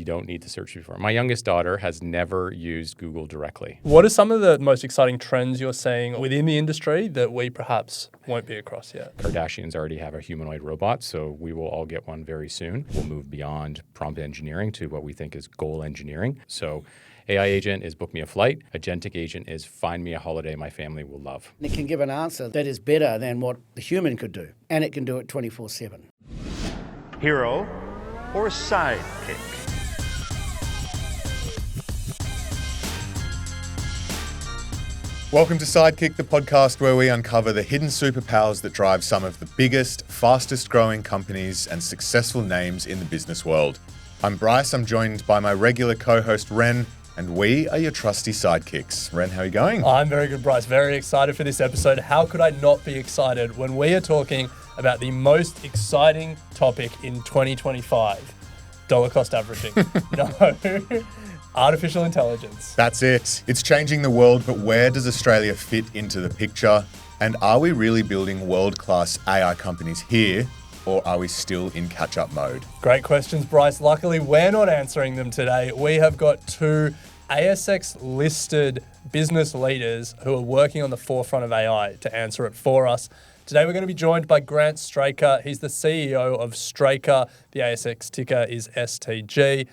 you don't need to search before. My youngest daughter has never used Google directly. What are some of the most exciting trends you're seeing within the industry that we perhaps won't be across yet? Kardashians already have a humanoid robot, so we will all get one very soon. We'll move beyond prompt engineering to what we think is goal engineering. So AI agent is book me a flight. Agentic agent is find me a holiday my family will love. It can give an answer that is better than what the human could do, and it can do it 24/7. Hero or sidekick? Welcome to Sidekick, the podcast where we uncover the hidden superpowers that drive some of the biggest, fastest growing companies and successful names in the business world. I'm Bryce, I'm joined by my regular co-host Ren, and we are your trusty sidekicks. Ren, how are you going? I'm very good, Bryce. Very excited for this episode. How could I not be excited when we are talking about the most exciting topic in 2025? Dollar cost averaging. No. Artificial intelligence. That's it. It's changing the world, but where does Australia fit into the picture? And are we really building world-class AI companies here, or are we still in catch-up mode? Great questions, Bryce. Luckily, we're not answering them today. We have got two ASX-listed business leaders who are working on the forefront of AI to answer it for us. Today, we're going to be joined by Grant Straker. He's the CEO of Straker. The ASX ticker is STG.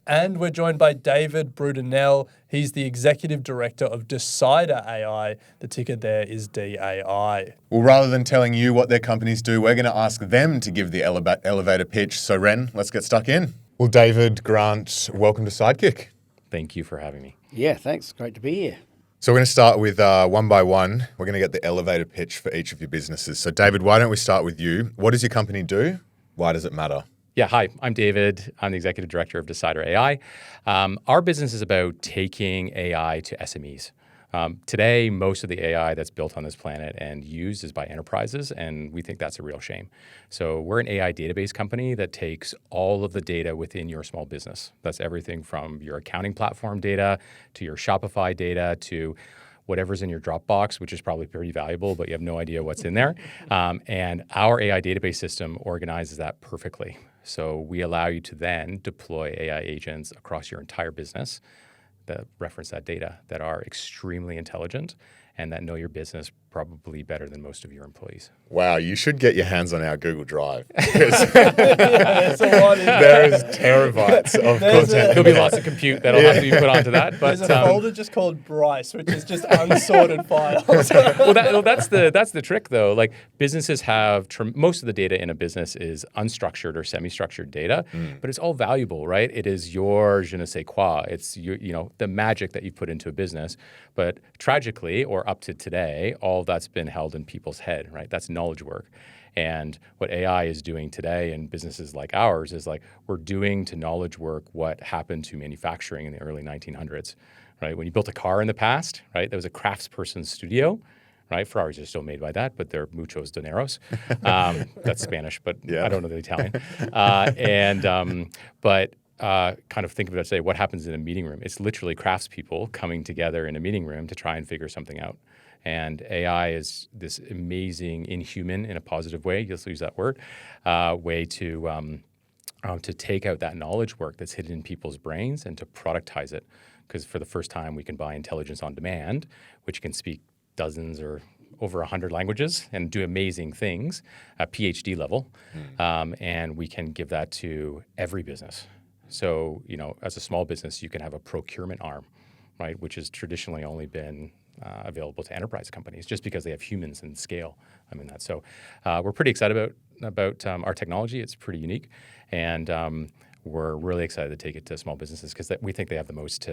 And we're joined by David Brudenell. He's the Executive Director of Decidr.ai. The ticker there is DAI. Well, rather than telling you what their companies do, we're going to ask them to give the elevator pitch. So, Ren, let's get stuck in. Well, David, Grant, welcome to Sidekick. Thank you for having me. Yeah, thanks. Great to be here. So we're going to start with one by one. We're going to get the elevator pitch for each of your businesses. So, David, why don't we start with you? What does your company do? Why does it matter? Yeah, hi, I'm David. I'm the Executive Director of Decidr.ai. Our business is about taking AI to SMEs. Today, most of the AI that's built on this planet and used is by enterprises, and we think that's a real shame. So we're an AI database company that takes all of the data within your small business. That's everything from your accounting platform data to your Shopify data to whatever's in your Dropbox, which is probably pretty valuable, but you have no idea what's in there. And our AI database system organizes that perfectly. So we allow you to then deploy AI agents across your entire business that reference that data, that are extremely intelligent and that know your business probably better than most of your employees. Wow, you should get your hands on our Google Drive. There There is terabytes of content. There'll be lots of compute that'll have to be put onto that. But There's a folder just called Bryce, which is just unsorted files. that's the trick, though. Like businesses have most of the data in a business is unstructured or semi-structured data, but it's all valuable, right? It is your je ne sais quoi. It's the magic that you put into a business. But tragically, or up to today, all that's been held in people's head, right? That's knowledge work. And what AI is doing today in businesses like ours is like we're doing to knowledge work what happened to manufacturing in the early 1900s, right? When you built a car in the past, right, there was a craftsperson's studio, right? Ferraris are still made by that, but they're muchos dineros. That's Spanish, but I don't know the Italian. Kind of think of it as say what happens in a meeting room. It's literally craftspeople coming together in a meeting room to try and figure something out. And AI is this amazing, inhuman in a positive way, let's use that word, way to take out that knowledge work that's hidden in people's brains and to productize it. Because for the first time, we can buy intelligence on demand, which can speak dozens or over 100 languages and do amazing things at PhD level. And we can give that to every business. So, as a small business, you can have a procurement arm, right, which has traditionally only been available to enterprise companies just because they have humans and scale. That. So we're pretty excited about our technology. It's pretty unique. And we're really excited to take it to small businesses because we think they have the most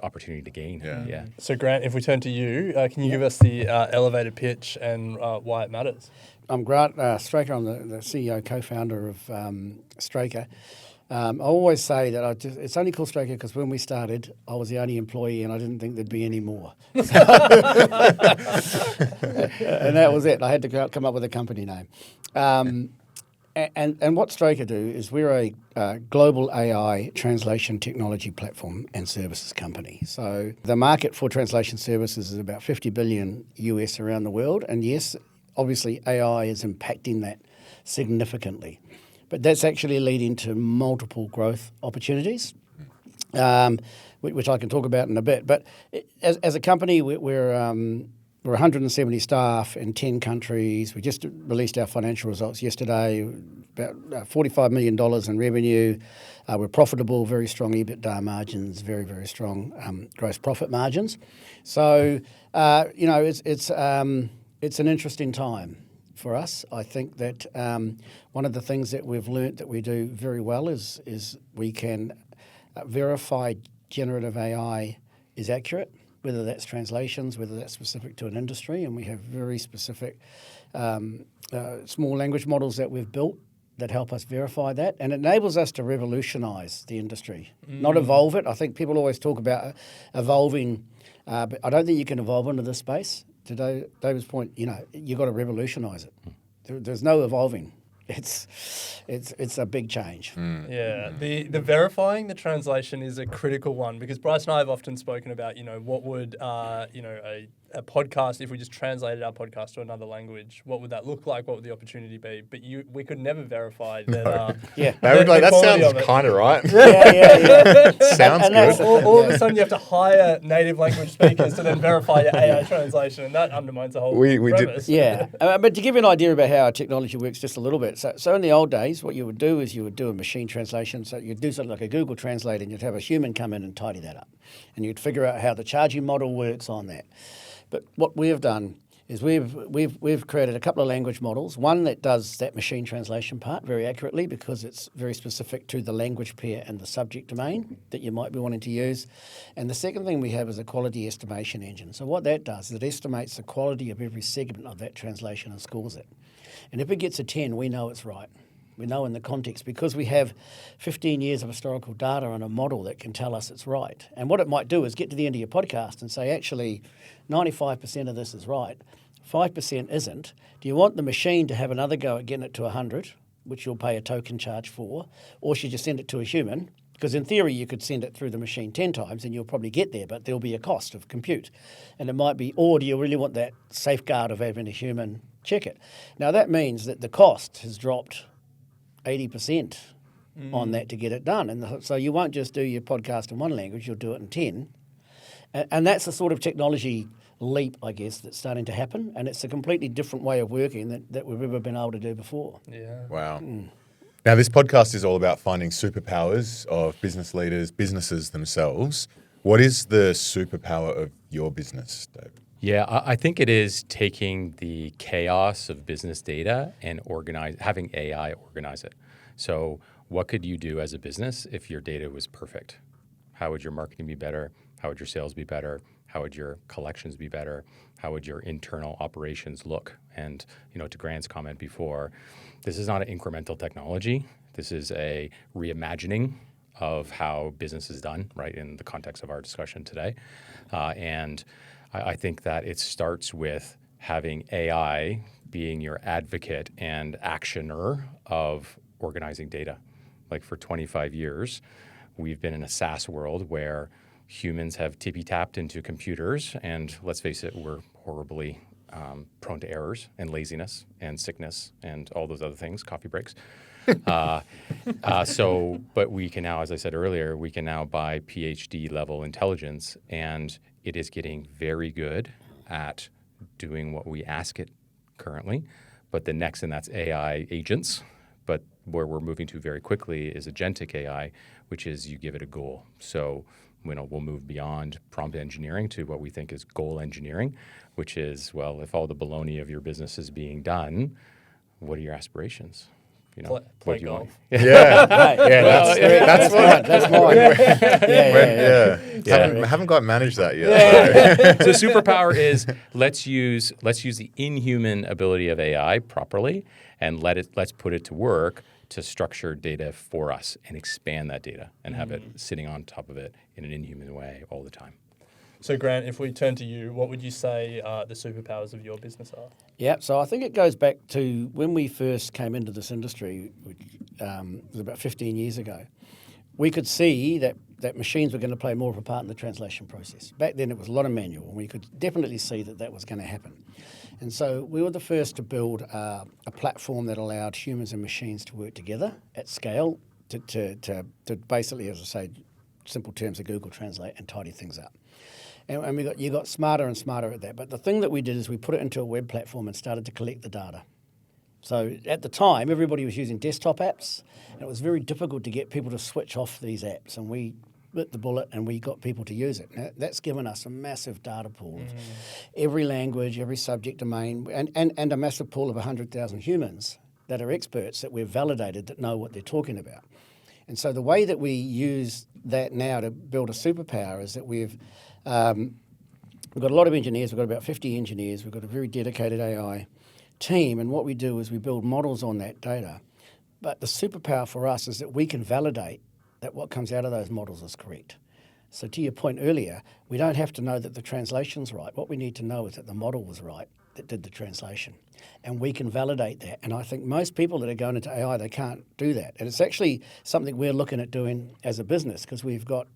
opportunity to gain. Yeah. So, Grant, if we turn to you, can you give us the elevator pitch and why it matters? I'm Grant Straker. I'm the CEO, co-founder of Straker. I always say that it's only called Straker because when we started, I was the only employee and I didn't think there'd be any more. And that was it. I had to come up with a company name. And what Straker do is we're a global AI translation technology platform and services company. So the market for translation services is about $50 billion US around the world. And yes, obviously AI is impacting that significantly. but that's actually leading to multiple growth opportunities, which I can talk about in a bit. But as a company, we're 170 staff in 10 countries. We just released our financial results yesterday, about $45 million in revenue. We're profitable, very strong EBITDA margins, very, very strong gross profit margins. So, it's an interesting time for us. I think that one of the things that we've learnt that we do very well is we can verify generative AI is accurate, whether that's translations, whether that's specific to an industry, and we have very specific small language models that we've built that help us verify that, and it enables us to revolutionise the industry, not evolve it. I think people always talk about evolving, but I don't think you can evolve into this space. To David's point, you've got to revolutionise it. There's no evolving. It's a big change. Yeah, the verifying the translation is a critical one, because Bryce and I have often spoken about, what would a podcast, if we just translated our podcast to another language, what would that look like? What would the opportunity be? But we could never verify that. Yeah, They would that sounds kind of right. yeah. Sounds good. All of a sudden, you have to hire native language speakers to then verify your AI translation, and that undermines the whole premise. Yeah, but to give you an idea about how our technology works just a little bit. So in the old days, what you would do is you would do a machine translation. So you'd do something like a Google Translate, and you'd have a human come in and tidy that up. And you'd figure out how the charging model works on that. But what we have done is we've created a couple of language models. One that does that machine translation part very accurately, because it's very specific to the language pair and the subject domain that you might be wanting to use. And the second thing we have is a quality estimation engine. So what that does is it estimates the quality of every segment of that translation and scores it. And if it gets a 10, we know it's right. We know in the context, because we have 15 years of historical data on a model that can tell us it's right. And what it might do is get to the end of your podcast and say, actually, 95% of this is right, 5% isn't. Do you want the machine to have another go at getting it to 100, which you'll pay a token charge for, or should you send it to a human? Because in theory, you could send it through the machine 10 times and you'll probably get there, but there'll be a cost of compute. And it might be, or do you really want that safeguard of having a human check it? Now, that means that the cost has dropped 80% on that to get it done. And so you won't just do your podcast in one language, you'll do it in 10. And that's the sort of technology leap, I guess, that's starting to happen. And it's a completely different way of working that we've ever been able to do before. Yeah. Wow. Now, this podcast is all about finding superpowers of business leaders, businesses themselves. What is the superpower of your business, Dave? Yeah, I think it is taking the chaos of business data and having AI organize it. So what could you do as a business if your data was perfect? How would your marketing be better? How would your sales be better? How would your collections be better? How would your internal operations look? And, to Grant's comment before, this is not an incremental technology. This is a reimagining of how business is done, right, in the context of our discussion today. And I think that it starts with having AI being your advocate and actioner of organizing data. Like for 25 years, we've been in a SaaS world where humans have tippy-tapped into computers, and let's face it, we're horribly prone to errors and laziness and sickness and all those other things, coffee breaks. But we can now, as I said earlier, we can now buy PhD level intelligence, and it is getting very good at doing what we ask it currently. But the next, and that's AI agents. But where we're moving to very quickly is agentic AI, which is you give it a goal. So we'll move beyond prompt engineering to what we think is goal engineering, which is, well, if all the baloney of your business is being done, what are your aspirations? Play golf. That's mine. Haven't quite managed that yet. So superpower is let's use the inhuman ability of AI properly, and let's put it to work to structure data for us and expand that data and have it sitting on top of it in an inhuman way all the time. So Grant, if we turn to you, what would you say the superpowers of your business are? Yeah, so I think it goes back to when we first came into this industry, which was about 15 years ago. We could see that that machines were going to play more of a part in the translation process. Back then it was a lot of manual, and we could definitely see that that was going to happen. And so we were the first to build a platform that allowed humans and machines to work together at scale to basically, as I say, simple terms of Google Translate and tidy things up. And you got smarter and smarter at that. But the thing that we did is we put it into a web platform and started to collect the data. So at the time, everybody was using desktop apps, and it was very difficult to get people to switch off these apps. And we bit the bullet and we got people to use it. Now, that's given us a massive data pool of every language, every subject domain, and a massive pool of 100,000 humans that are experts that we've validated that know what they're talking about. And so the way that we use that now to build a superpower is that we've got a lot of engineers. We've got about 50 engineers. We've got a very dedicated AI team, and what we do is we build models on that data. But the superpower for us is that we can validate that what comes out of those models is correct. So to your point earlier, we don't have to know that the translation's right. What we need to know is that the model was right that did the translation. And we can validate that. And I think most people that are going into AI, they can't do that. And it's actually something we're looking at doing as a business, because we've got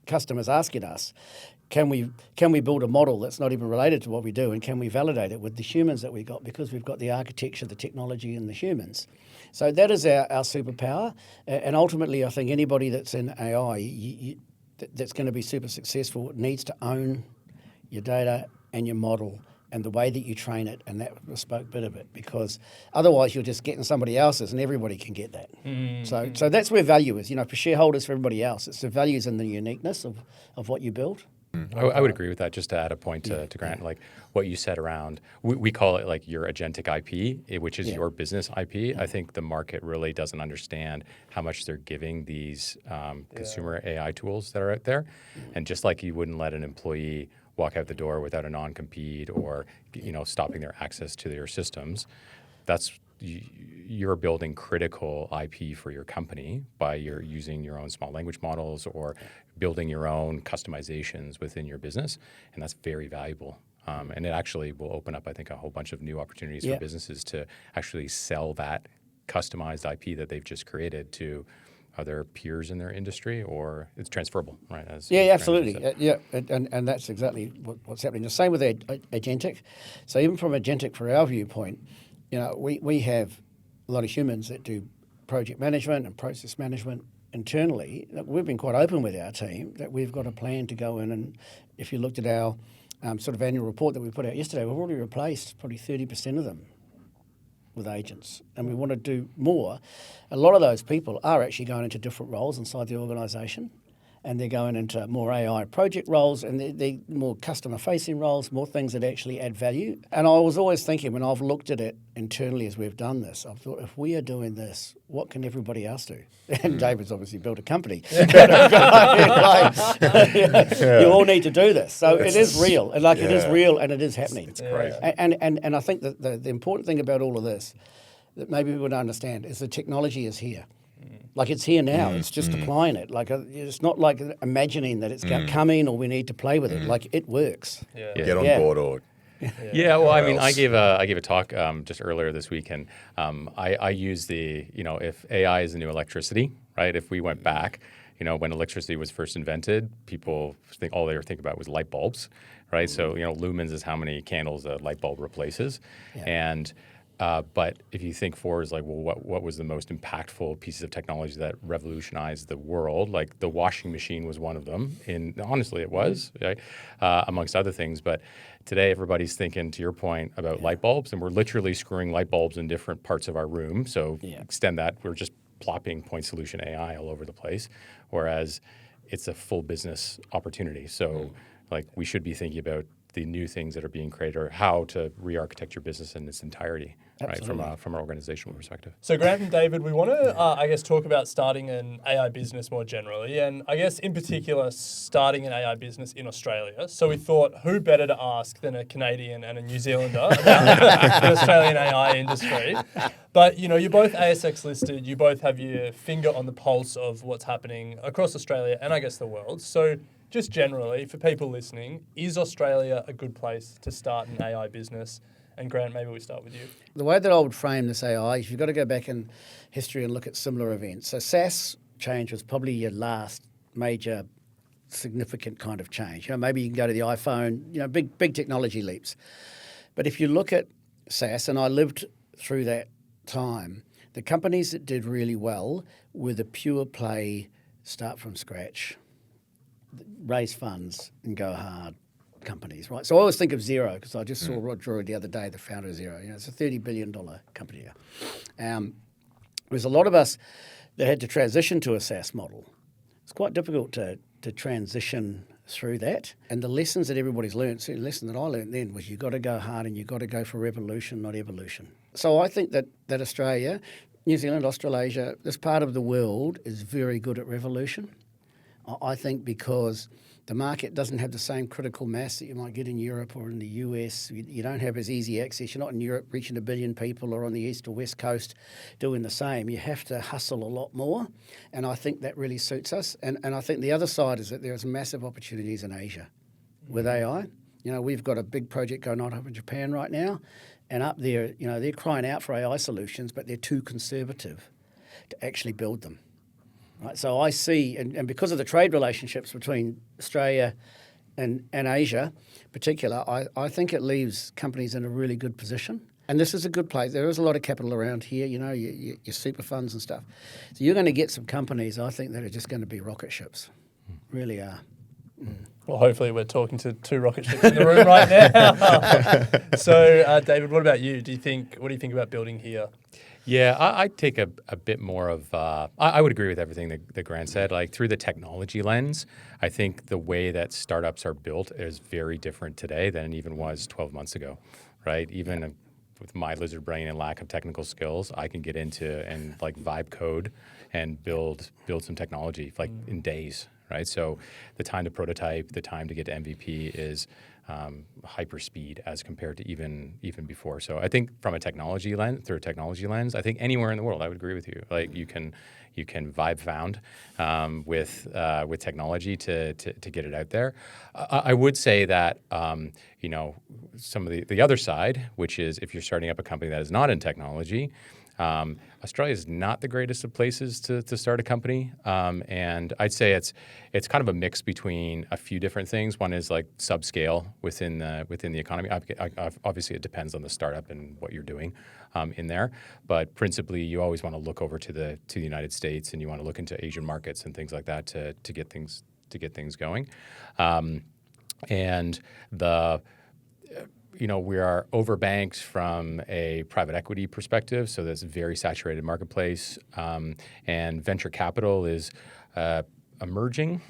customers asking us, can we build a model that's not even related to what we do, and can we validate it with the humans that we got, because we've got the architecture, the technology, and the humans. So that is our superpower. And ultimately, I think anybody that's in AI that's going to be super successful needs to own your data and your model and the way that you train it and that bespoke bit of it, because otherwise you're just getting somebody else's, and everybody can get that. So that's where value is. For shareholders, for everybody else, it's the values and the uniqueness of what you build. I would agree with that. Just to add a point to Grant, like what you said around, we call it like your agentic IP, which is your business IP. I think the market really doesn't understand how much they're giving these consumer AI tools that are out there. And just like you wouldn't let an employee walk out the door without a non-compete or stopping their access to their systems, you're building critical IP for your company by using your own small language models or building your own customizations within your business, and that's very valuable. And it actually will open up, I think, a whole bunch of new opportunities for businesses to actually sell that customized IP that they've just created to other peers in their industry, or it's transferable, right? Absolutely. And that's exactly what's happening. The same with agentic. So even from agentic, from our viewpoint, we have a lot of humans that do project management and process management internally. We've been quite open with our team that we've got a plan to go in, and if you looked at our sort of annual report that we put out yesterday, we've already replaced probably 30% of them with agents, and we want to do more. A lot of those people are actually going into different roles inside the organisation, and they're going into more AI project roles, and they're more customer-facing roles, more things that actually add value. And I was always thinking, when I've looked at it internally as we've done this, I've thought, if we are doing this, what can everybody else do? And David's obviously built a company. You all need to do this. So it is real. It is real, and it is happening. It's great. And I think that the important thing about all of this that maybe people don't understand is the technology is here. Like, it's here now. It's just applying it. Like, it's not like imagining that it's coming or we need to play with it. Like, it works. Get on board, or well, I mean, I gave a talk just earlier this week, and I use if AI is the new electricity, right? If we went back, when electricity was first invented, people all they were thinking about was light bulbs, right? So lumens is how many candles a light bulb replaces, and but if you think forward, like, well, what was the most impactful pieces of technology that revolutionized the world? Like, the washing machine was one of them. And honestly, it was, right? Amongst other things. But today, everybody's thinking, to your point, about light bulbs, and we're literally screwing light bulbs in different parts of our room. So extend that, we're just plopping point solution AI all over the place, whereas it's a full business opportunity. So like, we should be thinking about the new things that are being created, or how to re-architect your business in its entirety, right, from an organizational perspective. So Grant and David, we want to, talk about starting an AI business more generally, and I guess in particular starting an AI business in Australia. So we thought, who better to ask than a Canadian and a New Zealander about the Australian AI industry? But you're both ASX listed. You both have your finger on the pulse of what's happening across Australia and I guess the world. So just generally, for people listening, is Australia a good place to start an AI business? And Grant, maybe we start with you. The way that I would frame this AI is you've got to go back in history and look at similar events. So SaaS change was probably your last major significant kind of change. Maybe you can go to the iPhone, big technology leaps. But if you look at SaaS, and I lived through that time, the companies that did really well were the pure play, start from scratch, raise funds and go hard companies, right? So I always think of Xero, because I just saw Rod Drury the other day, the founder of Xero. It's a $30 billion company now. There's a lot of us that had to transition to a SaaS model. It's quite difficult to transition through that. And the lessons that everybody's learned, the lesson that I learned then was you've got to go hard and you've got to go for revolution, not evolution. So I think that Australia, New Zealand, Australasia, this part of the world is very good at revolution. I think because the market doesn't have the same critical mass that you might get in Europe or in the US. You don't have as easy access. You're not in Europe reaching 1 billion people or on the east or west coast doing the same. You have to hustle a lot more, and I think that really suits us. And I think the other side is that there's massive opportunities in Asia with AI. We've got a big project going on up in Japan right now, and up there, they're crying out for AI solutions, but they're too conservative to actually build them. Right, so I see, and because of the trade relationships between Australia and Asia in particular, I think it leaves companies in a really good position. And this is a good place. There is a lot of capital around here, your super funds and stuff. So you're going to get some companies, I think, that are just going to be rocket ships. Really are. Well, hopefully we're talking to 2 rocket ships in the room right now. So, David, what about you? What do you think about building here? Yeah, I take a bit more of, I would agree with everything that Grant said. Like through the technology lens, I think the way that startups are built is very different today than it even was 12 months ago, right? Even with my lizard brain and lack of technical skills, I can get into and like vibe code and build some technology like in days, right? So the time to prototype, the time to get to MVP is hyper speed as compared to even before. So I think from a technology lens, I think anywhere in the world, I would agree with you. Like you can vibe found with technology to get it out there. I would say that some of the other side, which is if you're starting up a company that is not in technology. Australia is not the greatest of places to start a company, and I'd say it's kind of a mix between a few different things. One is like subscale within the economy. Obviously, it depends on the startup and what you're doing in there, but principally, you always want to look over to the United States and you want to look into Asian markets and things like that to get things going, and the. We are overbanked from a private equity perspective, so that's a very saturated marketplace. And venture capital is emerging,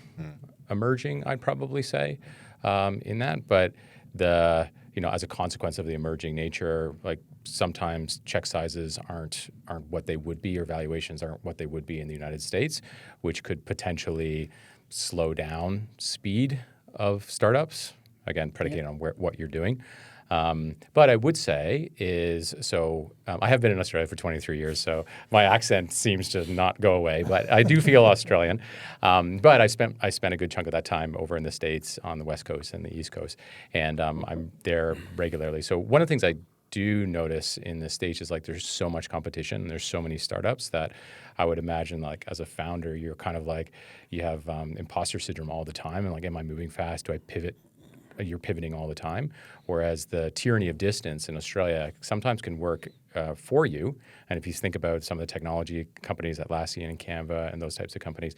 I'd probably say, in that. But as a consequence of the emerging nature, like sometimes check sizes aren't what they would be, or valuations aren't what they would be in the United States, which could potentially slow down speed of startups. Again, predicated on what you're doing. But I would say I have been in Australia for 23 years, so my accent seems to not go away, but I do feel Australian. But I spent a good chunk of that time over in the States on the West Coast and the East Coast, and I'm there regularly. So one of the things I do notice in the States is like there's so much competition and there's so many startups that I would imagine like as a founder, you're kind of like you have imposter syndrome all the time, and like, am I moving fast? Do I pivot? You're pivoting all the time, whereas the tyranny of distance in Australia sometimes can work for you. And if you think about some of the technology companies, Atlassian and Canva and those types of companies,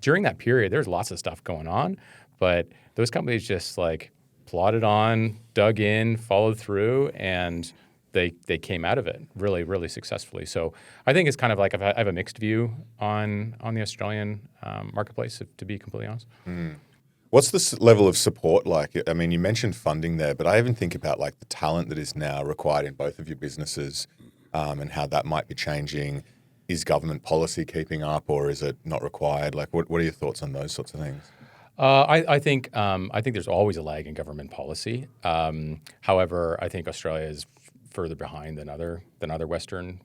during that period, there's lots of stuff going on, but those companies just like plodded on, dug in, followed through, and they came out of it really, really successfully. So I think it's kind of like I have a mixed view on the Australian marketplace, to be completely honest. What's the level of support like? I mean, you mentioned funding there, but I even think about like the talent that is now required in both of your businesses and how that might be changing. Is government policy keeping up, or is it not required? Like, what are your thoughts on those sorts of things? I think there's always a lag in government policy. However, I think Australia is further behind than other Western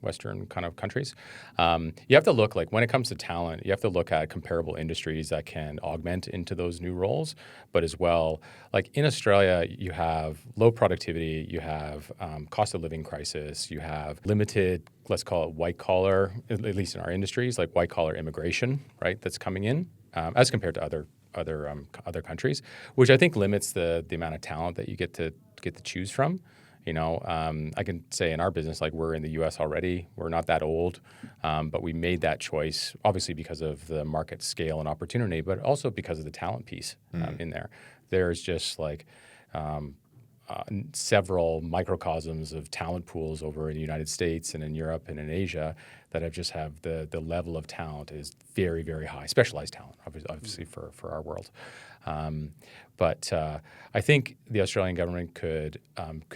kind of countries. You have to look, like when it comes to talent, you have to look at comparable industries that can augment into those new roles, but as well, like in Australia, you have low productivity, you have cost of living crisis, you have limited, let's call it white collar, at least in our industries, like white collar immigration, right, that's coming in. as compared to other countries, which I think limits the amount of talent that you get to choose from. I can say in our business, like we're in the U.S. already. We're not that old, but we made that choice obviously because of the market scale and opportunity, but also because of the talent piece in there. There's just like several microcosms of talent pools over in the United States and in Europe and in Asia that have the level of talent is very, very high, specialized talent, obviously for our world. But I think the Australian government could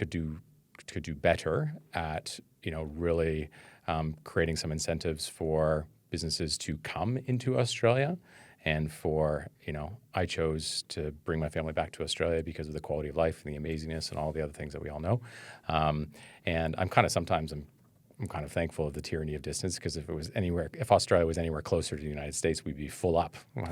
do better at really creating some incentives for businesses to come into Australia. And I chose to bring my family back to Australia because of the quality of life and the amazingness and all the other things that we all know. And I'm kind of thankful of the tyranny of distance, because if Australia was anywhere closer to the United States, we'd be full up. But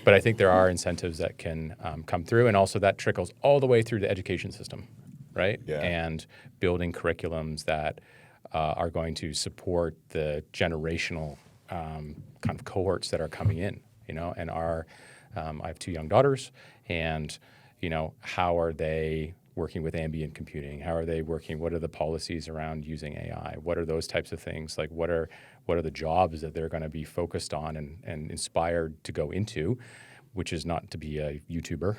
I think there are incentives that can come through, and also that trickles all the way through the education system, right? Yeah. And building curriculums that are going to support the generational kind of cohorts that are coming in, and I have 2 young daughters, and how are they working with ambient computing? How are they working? What are the policies around using AI? What are those types of things? Like what are the jobs that they're going to be focused on and inspired to go into? Which is not to be a YouTuber,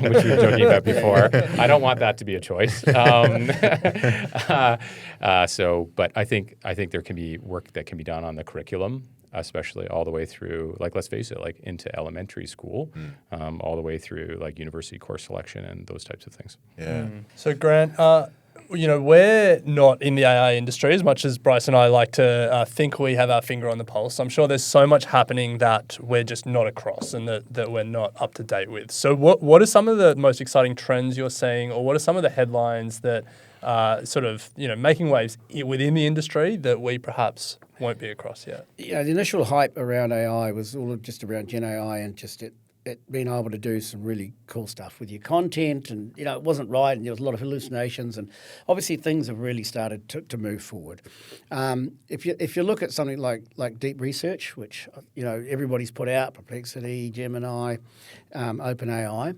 which we were joking about before. I don't want that to be a choice. But I think there can be work that can be done on the curriculum, especially all the way through, like, let's face it, like into elementary school, all the way through like university course selection and those types of things. Yeah. So Grant, we're not in the AI industry as much as Bryce and I like to think we have our finger on the pulse. I'm sure there's so much happening that we're just not across and that we're not up to date with. So what are some of the most exciting trends you're seeing, or what are some of the headlines that sort of making waves within the industry that we perhaps won't be across yet? Yeah, the initial hype around AI was all just around Gen AI and just it being able to do some really cool stuff with your content, and it wasn't right, and there was a lot of hallucinations, and obviously things have really started to move forward. If you look at something like deep research, which everybody's put out, Perplexity, Gemini, OpenAI,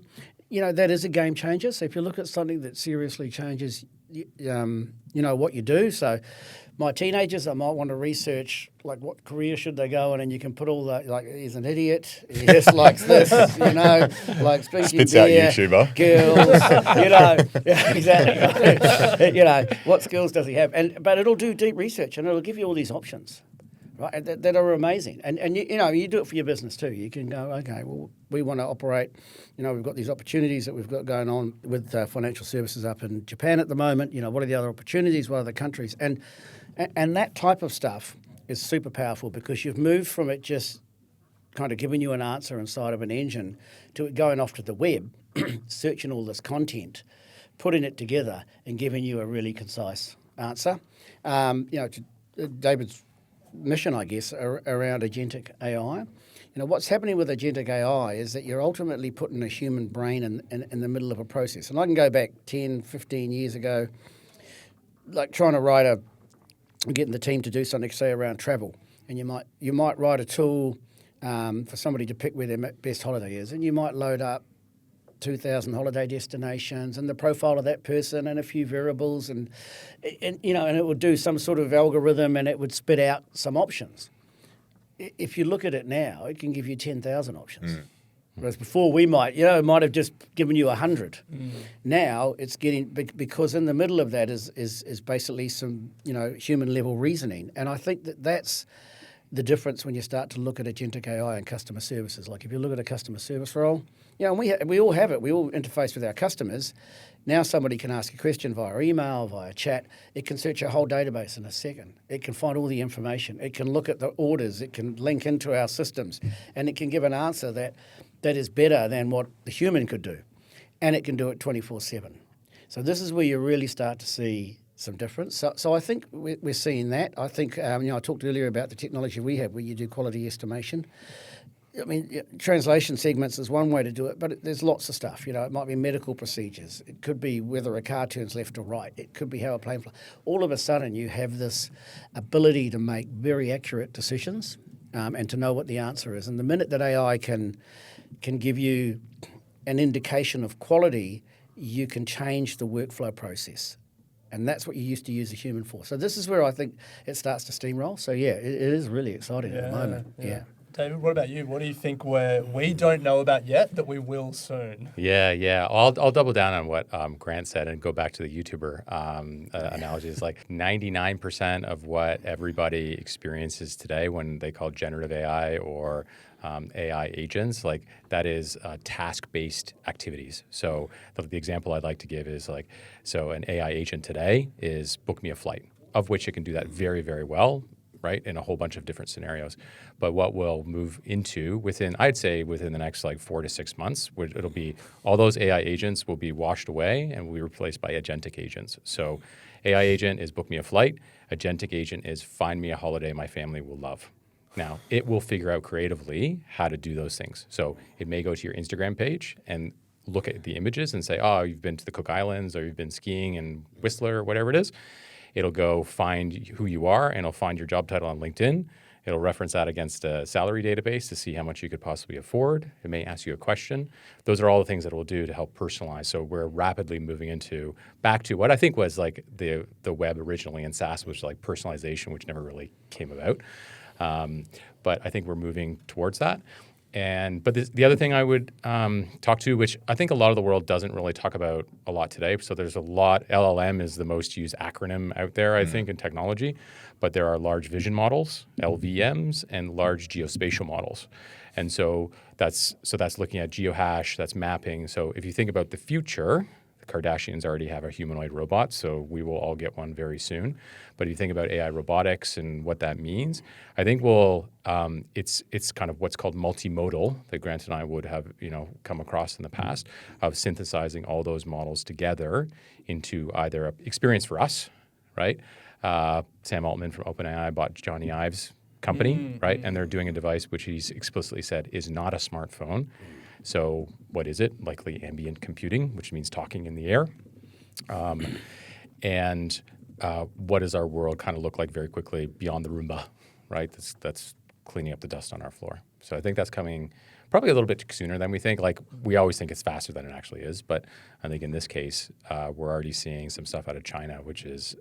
that is a game changer. So if you look at something that seriously changes what you do. So my teenagers, I might want to research like what career should they go in, and you can put all that, like, he's an idiot, he just likes this, like speaking Spits beer, out YouTuber. Girls, yeah, exactly. What skills does he have? But it'll do deep research, and it'll give you all these options, right? That are amazing. And you do it for your business too. You can go, okay, well, we want to operate. We've got these opportunities that we've got going on with financial services up in Japan at the moment. What are the other opportunities? What are the countries? And that type of stuff is super powerful, because you've moved from it just kind of giving you an answer inside of an engine to it going off to the web, searching all this content, putting it together and giving you a really concise answer. To David's mission, I guess, around agentic AI. What's happening with agentic AI is that you're ultimately putting a human brain in the middle of a process. And I can go back 10, 15 years ago, like trying to getting the team to do something, say, around travel. And you might write a tool for somebody to pick where their best holiday is. And you might load up 2,000 holiday destinations and the profile of that person and a few variables, and it would do some sort of algorithm, and it would spit out some options. If you look at it now, it can give you 10,000 options. Whereas before it might have just given you 100. Now it's getting, because in the middle of that is basically some human level reasoning, and I think that's the difference when you start to look at agentic AI and customer services. Like if you look at a customer service role, and we all have it. We all interface with our customers. Now somebody can ask a question via email, via chat. It can search a whole database in a second. It can find all the information. It can look at the orders. It can link into our systems, and it can give an answer that is better than what the human could do, and it can do it 24/7. So this is where you really start to see some difference. So I think we're seeing that. I think I talked earlier about the technology we have, where you do quality estimation. I mean, translation segments is one way to do it, but there's lots of stuff. It might be medical procedures. It could be whether a car turns left or right. It could be how a plane flies. All of a sudden, you have this ability to make very accurate decisions and to know what the answer is. And the minute that AI can give you an indication of quality, you can change the workflow process. And that's what you used to use a human for. So this is where I think it starts to steamroll. So, it is really exciting at the moment. Yeah. David, what about you? What do you think we don't know about yet that we will soon? Yeah. I'll double down on what Grant said and go back to the YouTuber analogy. It's like 99% of what everybody experiences today when they call generative AI or AI agents, like that is task-based activities. So the example I'd like to give is so an AI agent today is book me a flight, of which it can do that very, very well, right, in a whole bunch of different scenarios. But what we'll move into within the next 4 to 6 months, it'll be all those AI agents will be washed away and will be replaced by agentic agents. So AI agent is book me a flight. Agentic agent is find me a holiday my family will love. Now, it will figure out creatively how to do those things. So it may go to your Instagram page and look at the images and say, oh, you've been to the Cook Islands or you've been skiing in Whistler or whatever it is. It'll go find who you are and it'll find your job title on LinkedIn. It'll reference that against a salary database to see how much you could possibly afford. It may ask you a question. Those are all the things that it will do to help personalize. So we're rapidly moving back to what I think was the web originally in SaaS, which was personalization, which never really came about. But I think we're moving towards that. But the other thing I would talk to, which I think a lot of the world doesn't really talk about a lot today. So there's a lot. LLM is the most used acronym out there, I think, in technology. But there are large vision models, LVMs, and large geospatial models. And so that's looking at geohash, that's mapping. So if you think about the future, the Kardashians already have a humanoid robot, so we will all get one very soon. But if you think about AI robotics and what that means, I think it's kind of what's called multimodal that Grant and I would have come across in the past of synthesizing all those models together into either an experience for us, right? Sam Altman from OpenAI bought Johnny Ive's company, right? And they're doing a device which he's explicitly said is not a smartphone. So what is it? Likely ambient computing, which means talking in the air. What does our world kind of look like very quickly beyond the Roomba, right? That's cleaning up the dust on our floor. So I think that's coming probably a little bit sooner than we think. We always think it's faster than it actually is. But I think in this case, we're already seeing some stuff out of China, which is,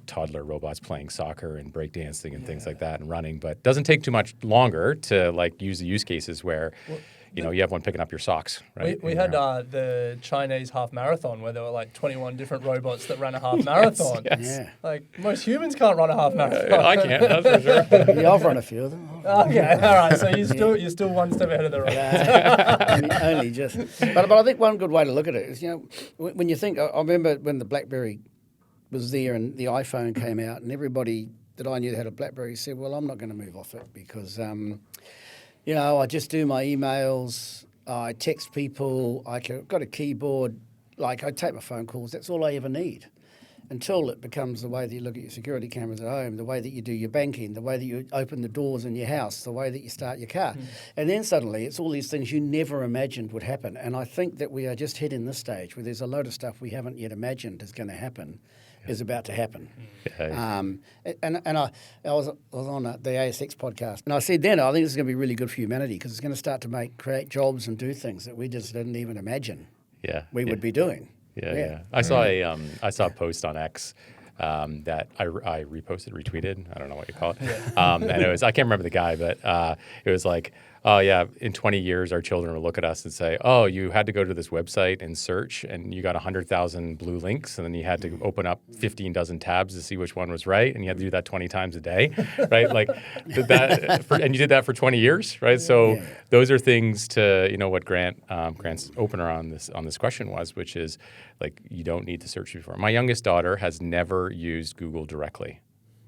toddler robots playing soccer and breakdancing and things like that and running. But it doesn't take too much longer to use the use cases where you have one picking up your socks, right? We had the Chinese half marathon where there were 21 different robots that ran a half marathon. Yes. Yeah. Most humans can't run a half marathon. I can't, that's for sure. Yeah, I've run a few of them. Okay, all right. So you're still one step ahead of the rest. Only just. But I think one good way to look at it is, when you think, I remember when the BlackBerry was there and the iPhone came out and everybody that I knew that had a BlackBerry said, well, I'm not going to move off it because, I just do my emails, I text people, I've got a keyboard, I take my phone calls, that's all I ever need. Until it becomes the way that you look at your security cameras at home, the way that you do your banking, the way that you open the doors in your house, the way that you start your car. And then suddenly it's all these things you never imagined would happen. And I think that we are just hitting this stage where there's a load of stuff we haven't yet imagined is going to happen, is about to happen. Yeah. I was on the ASX podcast, and I said then, I think this is going to be really good for humanity because it's going to start to create jobs and do things that we just didn't even imagine we would be doing. Yeah. I saw a post on X that I reposted, retweeted. I don't know what you call it. And it was, I can't remember the guy, but it was like, oh yeah, in 20 years our children will look at us and say, oh, you had to go to this website and search, and you got 100,000 blue links, and then you had to open up 15 dozen tabs to see which one was right, and you had to do that 20 times a day, right? And you did that for 20 years, right? So those are things to what Grant's opener on this question was, which is you don't need to search before. My youngest daughter has never used Google directly.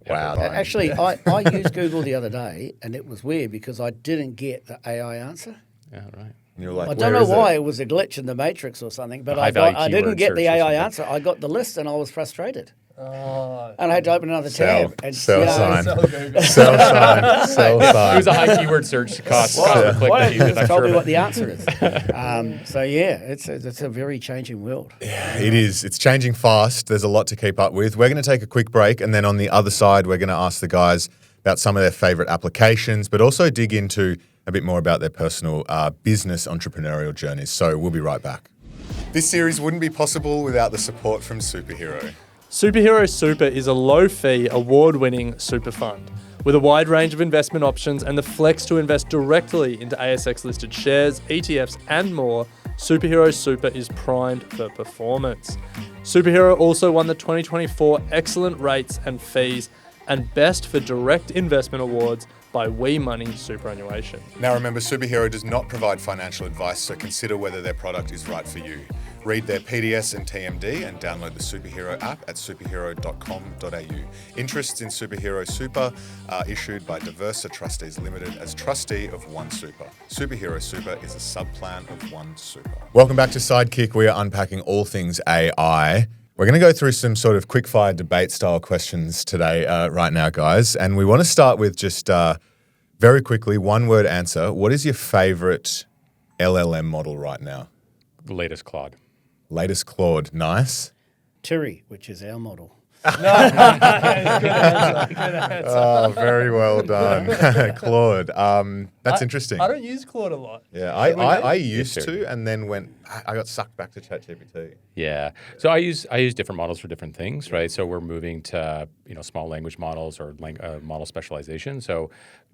Wow. Actually, I used Google the other day, and it was weird because I didn't get the AI answer. Yeah, right. And you're like, I don't know why it was a glitch in the matrix or something, but I didn't get the AI answer. I got the list, and I was frustrated. And I had to open another tab. And, Sell sign. Sell Google. Sell sign. Sell It sign. was a high keyword search cost per click Why that don't you you did. just I'm tell sure me of what it. the answer is? So yeah, it's a very changing world. It is. It's changing fast. There's a lot to keep up with. We're going to take a quick break, and then on the other side, we're going to ask the guys about some of their favorite applications, but also dig into a bit more about their personal business entrepreneurial journeys. So we'll be right back. This series wouldn't be possible without the support from Superhero. Superhero Super is a low-fee, award-winning super fund with a wide range of investment options and the flex to invest directly into ASX-listed shares, ETFs, and more. Superhero Super is primed for performance. Superhero also won the 2024 Excellent Rates and Fees and Best for Direct Investment Awards by We Money Superannuation. Now remember, Superhero does not provide financial advice, so consider whether their product is right for you. Read their PDS and TMD and download the Superhero app at superhero.com.au. Interests in Superhero Super are issued by Diversa Trustees Limited as trustee of One Super. Superhero Super is a subplan of One Super. Welcome back to Sidekick. We are unpacking all things AI. We're going to go through some sort of quickfire debate style questions today, right now, guys. And we want to start with just very quickly, one word answer. What is your favorite LLM model right now? The latest Claude. Latest Claude. Nice. Tiri, which is our model. Good answer. Oh, very well done. Claude. That's interesting. I don't use Claude a lot. Yeah, I used Yes, sir. to, and then I got sucked back to ChatGPT. Yeah. So I use different models for different things, right? So we're moving to small language models or model specialization. So,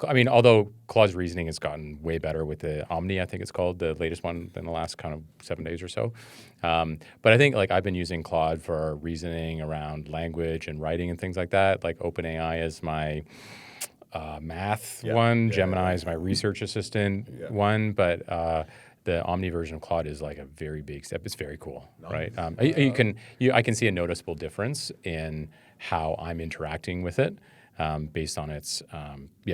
I mean, although Claude's reasoning has gotten way better with the Omni, I think it's called, the latest one in the last kind of 7 days or so. But I think I've been using Claude for reasoning around language and writing and things like that. Like OpenAI is my math one. Gemini is my research assistant one. But the Omni version of Claude is like a very big step. It's very cool, right? I can see a noticeable difference in how I'm interacting with it based on its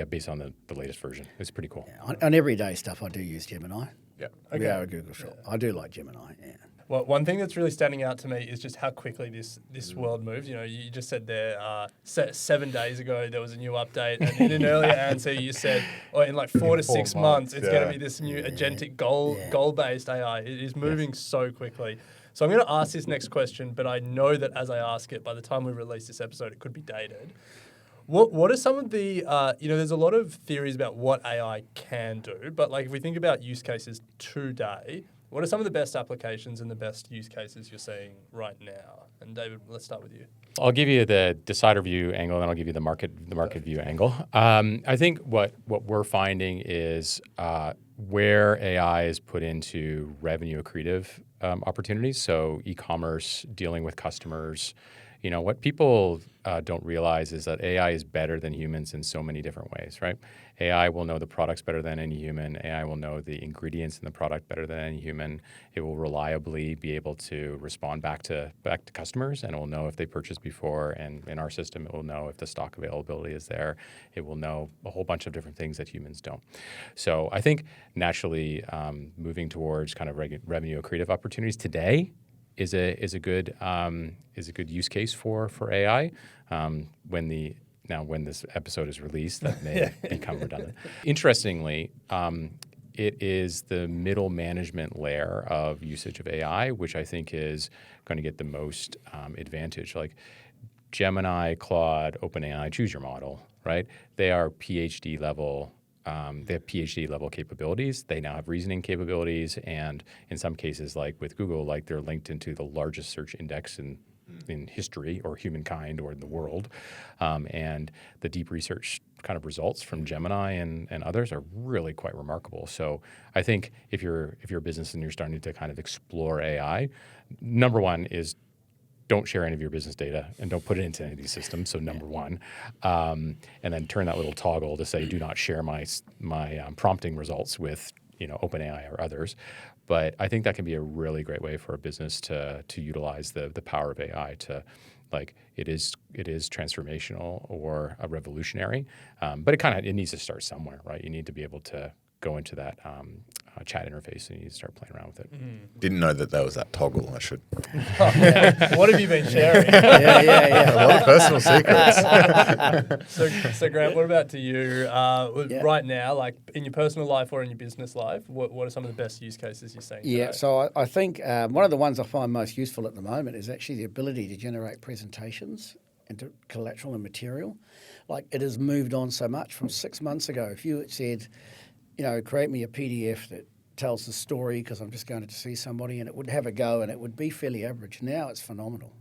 based on the latest version. It's pretty cool. On everyday stuff, I do use Gemini. Yeah. We are a Google shop. I do like Gemini. Yeah. Well, one thing that's really standing out to me is just how quickly this world moves. You just said there 7 days ago there was a new update, and in an earlier answer you said, in like 4 to 6 months it's going to be this new agentic goal-based AI. It is moving so quickly. So I'm going to ask this next question, but I know that as I ask it, by the time we release this episode, it could be dated. What are some of the, there's a lot of theories about what AI can do, but if we think about use cases today, what are some of the best applications and the best use cases you're seeing right now? And David, let's start with you. I'll give you the decider view angle, and then I'll give you the market view angle. I think what we're finding is where AI is put into revenue accretive opportunities. So e-commerce, dealing with customers. What people don't realize is that AI is better than humans in so many different ways, right? AI will know the products better than any human. AI will know the ingredients in the product better than any human. It will reliably be able to respond back to customers, and it will know if they purchased before. And in our system, it will know if the stock availability is there. It will know a whole bunch of different things that humans don't. So I think naturally moving towards kind of revenue accretive opportunities today is a good use case for AI. When this episode is released, that may become redundant. Interestingly, it is the middle management layer of usage of AI, which I think is going to get the most advantage. Like Gemini, Claude, OpenAI, choose your model, right? They are PhD level. They have PhD level capabilities. They now have reasoning capabilities, and in some cases, like with Google, they're linked into the largest search index in history or humankind or in the world. And the deep research kind of results from Gemini and others are really quite remarkable. So I think if you're a business and you're starting to kind of explore AI, number one is don't share any of your business data and don't put it into any of these systems. So number one, and then turn that little toggle to say, do not share my prompting results with OpenAI or others. But I think that can be a really great way for a business to utilize the power of AI to, it is revolutionary, but it needs to start somewhere, right? You need to be able to go into that chat interface and you start playing around with it. Didn't know that there was that toggle. I should. What have you been sharing? A lot of personal secrets. So Grant, what about to you? Right now, like in your personal life or in your business life, what are some of the best use cases you're seeing Yeah, today? so I think one of the ones I find most useful at the moment is actually the ability to generate presentations into collateral and material. Like it has moved on so much from 6 months ago. If you had said, create me a PDF that tells the story because I'm just going to see somebody, and it would have a go and it would be fairly average. Now it's phenomenal.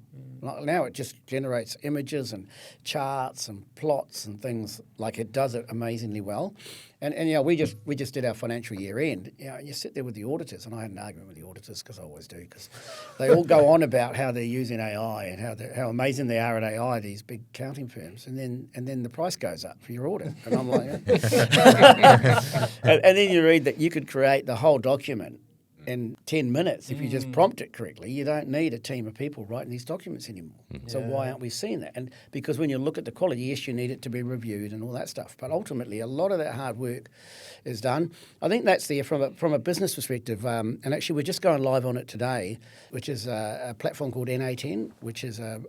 Like now it just generates images and charts and plots and things. Like it does it amazingly well. And we just did our financial year end. You sit there with the auditors, and I had an argument with the auditors because I always do, because they all go on about how they're using AI and how amazing they are at AI, these big accounting firms, and then the price goes up for your audit, and I'm like, and then you read that you could create the whole document in 10 minutes if you just prompt it correctly. You don't need a team of people writing these documents anymore. So why aren't we seeing that? And because when you look at the quality, yes, you need it to be reviewed and all that stuff. But ultimately, a lot of that hard work is done. I think that's there from a business perspective. And actually, we're just going live on it today, which is a platform called NA10, which is a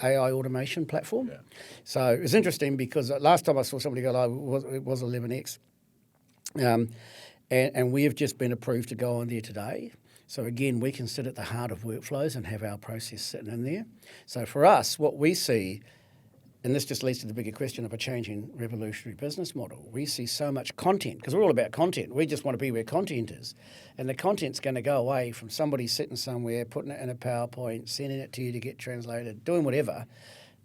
AI automation platform. Yeah. So it's interesting because last time I saw somebody go live, it was 11x. And we have just been approved to go on there today. So again, we can sit at the heart of workflows and have our process sitting in there. So for us, what we see, and this just leads to the bigger question of a changing revolutionary business model. We see so much content, because we're all about content. We just want to be where content is. And the content's going to go away from somebody sitting somewhere, putting it in a PowerPoint, sending it to you to get translated, doing whatever,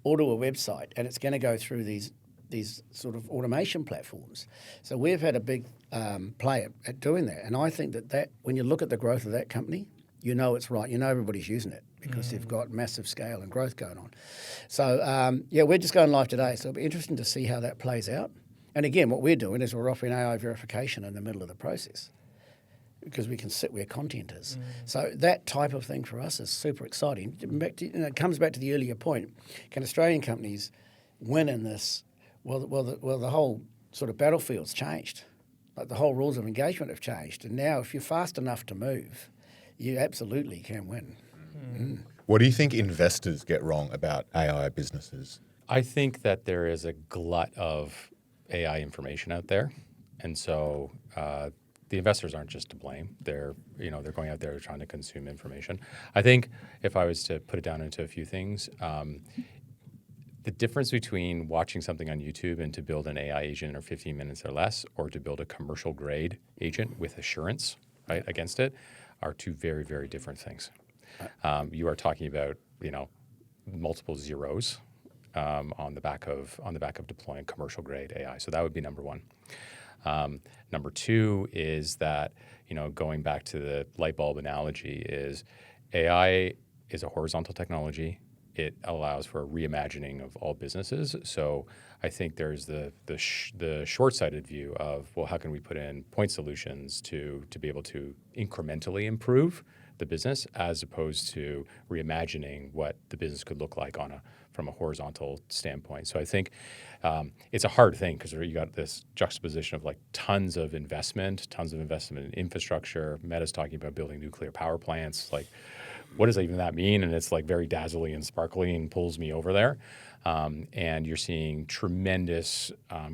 or to a website. And it's going to go through these sort of automation platforms. So we've had a big play at doing that. And I think that when you look at the growth of that company, you know it's right. You know everybody's using it because they've got massive scale and growth going on. So, we're just going live today. So it'll be interesting to see how that plays out. And again, what we're doing is we're offering AI verification in the middle of the process because we can sit where content is. So that type of thing for us is super exciting. It comes back to the earlier point. Can Australian companies win in this? Well, the whole sort of battlefield's changed. Like the whole rules of engagement have changed. And now if you're fast enough to move, you absolutely can win. What do you think investors get wrong about AI businesses? I think that there is a glut of AI information out there. And so the investors aren't just to blame. They're going out there trying to consume information. I think if I was to put it down into a few things, the difference between watching something on YouTube and to build an AI agent in 15 minutes or less, or to build a commercial grade agent with assurance against it, are two very, very different things. You are talking about multiple zeros on the back of deploying commercial grade AI. So that would be number one. Number two is that going back to the light bulb analogy, is AI is a horizontal technology. It allows for a reimagining of all businesses. So I think there's the short-sighted view of, well, how can we put in point solutions to be able to incrementally improve the business, as opposed to reimagining what the business could look like from a horizontal standpoint. So I think it's a hard thing because you got this juxtaposition of like tons of investment in infrastructure. Meta's talking about building nuclear power plants. Like, what does even that mean? And it's like very dazzling and sparkly and pulls me over there. And you're seeing tremendous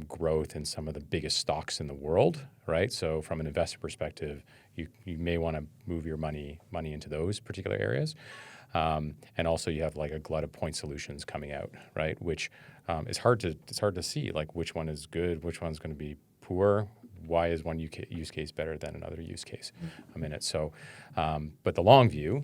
growth in some of the biggest stocks in the world, right? So from an investor perspective, you may want to move your money into those particular areas. And also you have like a glut of point solutions coming out, right? Which it's hard to see like which one is good, which one's going to be poor. Why is one use case better than another use case? I'm in it. So, but the long view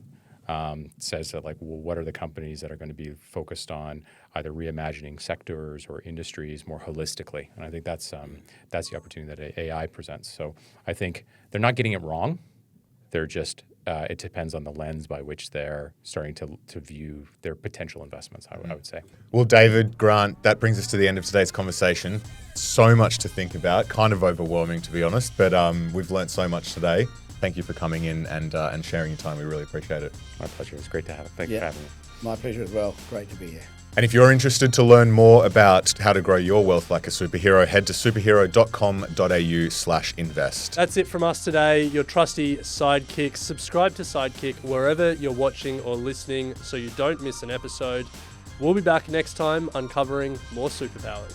says that like, well, what are the companies that are going to be focused on either reimagining sectors or industries more holistically? And I think that's the opportunity that AI presents. So I think they're not getting it wrong. They're just it depends on the lens by which they're starting to view their potential investments, I would say. Well, David, Grant, that brings us to the end of today's conversation. So much to think about, kind of overwhelming to be honest, but we've learnt so much today. Thank you for coming in and sharing your time. We really appreciate it. My pleasure. It was great to have it. Thank you for having me. My pleasure as well. Great to be here. And if you're interested to learn more about how to grow your wealth like a superhero, head to superhero.com.au/invest. That's it from us today, your trusty Sidekick. Subscribe to Sidekick wherever you're watching or listening so you don't miss an episode. We'll be back next time uncovering more superpowers.